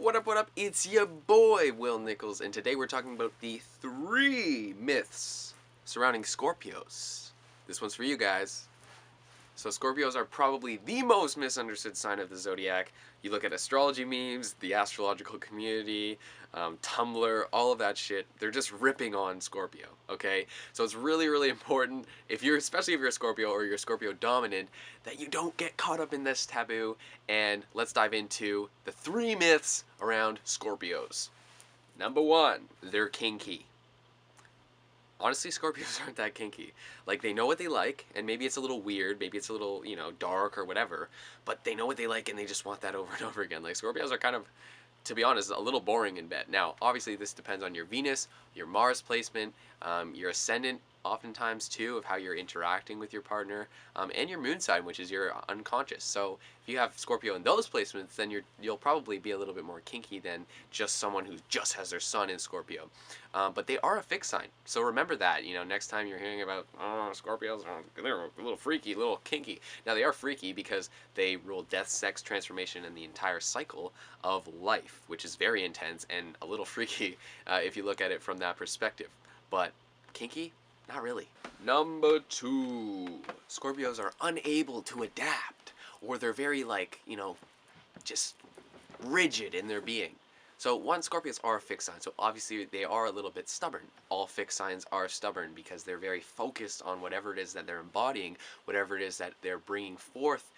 what up, what up? It's your boy, Will Nichols, and today we're talking about the 3 myths surrounding Scorpios. This one's for you guys. So Scorpios are probably the most misunderstood sign of the zodiac. You look at astrology memes, the astrological community, Tumblr, all of that shit. They're just ripping on Scorpio, okay? So it's really, really important, especially if you're a Scorpio or you're Scorpio dominant, that you don't get caught up in this taboo. And let's dive into the 3 myths around Scorpios. Number 1, they're kinky. Honestly, Scorpios aren't that kinky. Like, they know what they like, and maybe it's a little weird, maybe it's a little, dark or whatever, but they know what they like and they just want that over and over again. Like, Scorpios are kind of, to be honest, a little boring in bed. Now, obviously, this depends on your Venus, your Mars placement, your ascendant, oftentimes, too, of how you're interacting with your partner, and your moon sign, which is your unconscious. So, if you have Scorpio in those placements, then you'll probably be a little bit more kinky than just someone who just has their sun in Scorpio. But they are a fixed sign, so remember that. Next time you're hearing about Scorpios, they're a little freaky, a little kinky. Now they are freaky because they rule death, sex, transformation, and the entire cycle of life, which is very intense and a little freaky if you look at it from that perspective. But kinky? Not really. Number 2, Scorpios are unable to adapt, or they're very just rigid in their being. So one, Scorpios are a fixed sign, so obviously they are a little bit stubborn. All fixed signs are stubborn because they're very focused on whatever it is that they're embodying, whatever it is that they're bringing forth,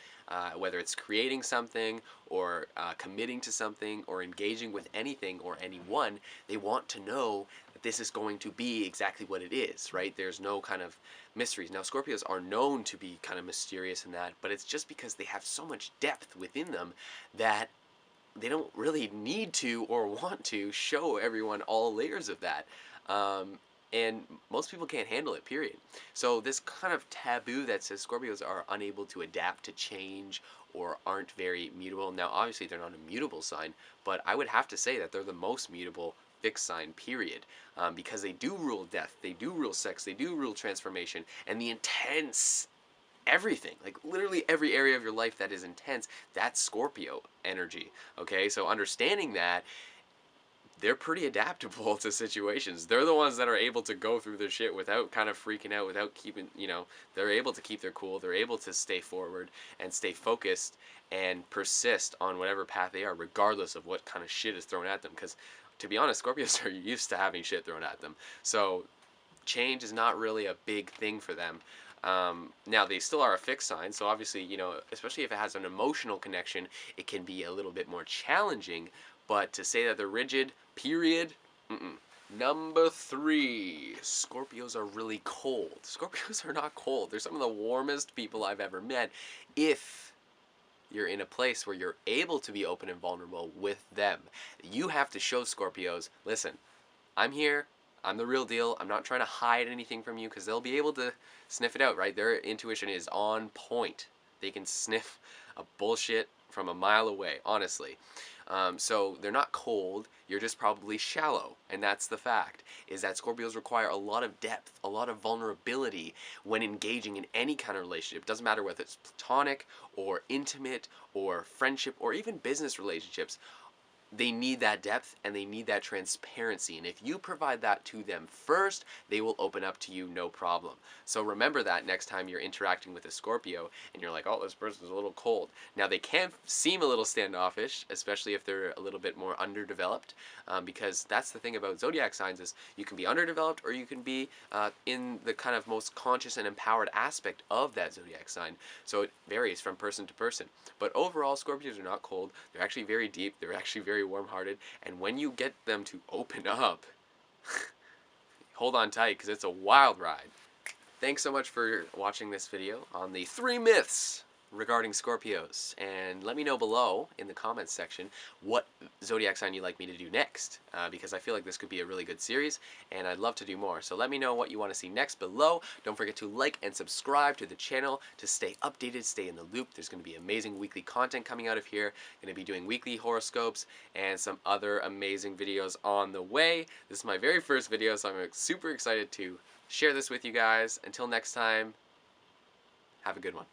whether it's creating something or committing to something or engaging with anything or anyone. They want to know that this is going to be exactly what it is, right? There's no kind of mysteries. Now, Scorpios are known to be kind of mysterious in that, but it's just because they have so much depth within them that they don't really need to or want to show everyone all layers of that. And most people can't handle it, period. So this kind of taboo that says Scorpios are unable to adapt to change or aren't very mutable. Now, obviously, they're not a mutable sign, but I would have to say that they're the most mutable fixed sign, period. Because they do rule death, they do rule sex, they do rule transformation, and the intense everything, like literally every area of your life that is intense, that's Scorpio energy, okay? So understanding that, they're pretty adaptable to situations. They're the ones that are able to go through their shit without kind of freaking out, without keeping, they're able to keep their cool, they're able to stay forward and stay focused and persist on whatever path they are, regardless of what kind of shit is thrown at them. Because, to be honest, Scorpios are used to having shit thrown at them. So change is not really a big thing for them. Now, they still are a fixed sign, so obviously, especially if it has an emotional connection, it can be a little bit more challenging, but to say that they're rigid, period, Number 3, Scorpios are really cold. Scorpios are not cold. They're some of the warmest people I've ever met if you're in a place where you're able to be open and vulnerable with them. You have to show Scorpios, listen, I'm here, I'm the real deal. I'm not trying to hide anything from you, because they'll be able to sniff it out, right? Their intuition is on point. They can sniff a bullshit from a mile away, honestly. So they're not cold, you're just probably shallow. And that's the fact, is that Scorpios require a lot of depth, a lot of vulnerability when engaging in any kind of relationship. It doesn't matter whether it's platonic or intimate or friendship or even business relationships. They need that depth and they need that transparency. And if you provide that to them first, they will open up to you no problem. So remember that next time you're interacting with a Scorpio and you're like, oh, this person's a little cold. Now, they can seem a little standoffish, especially if they're a little bit more underdeveloped, because that's the thing about zodiac signs, is you can be underdeveloped or you can be in the kind of most conscious and empowered aspect of that zodiac sign. So it varies from person to person. But overall, Scorpios are not cold. They're actually very deep. They're actually very warm-hearted, and when you get them to open up, hold on tight, because it's a wild ride. Thanks so much for watching this video on the 3 myths regarding Scorpios, and let me know below in the comments section what zodiac sign you'd like me to do next, because I feel like this could be a really good series and I'd love to do more. So let me know what you want to see next below. Don't forget to like and subscribe to the channel to stay updated, stay in the loop. There's going to be amazing weekly content coming out of here. Going to be doing weekly horoscopes and some other amazing videos on the way. This is my very first video, so I'm super excited to share this with you guys. Until next time, have a good one.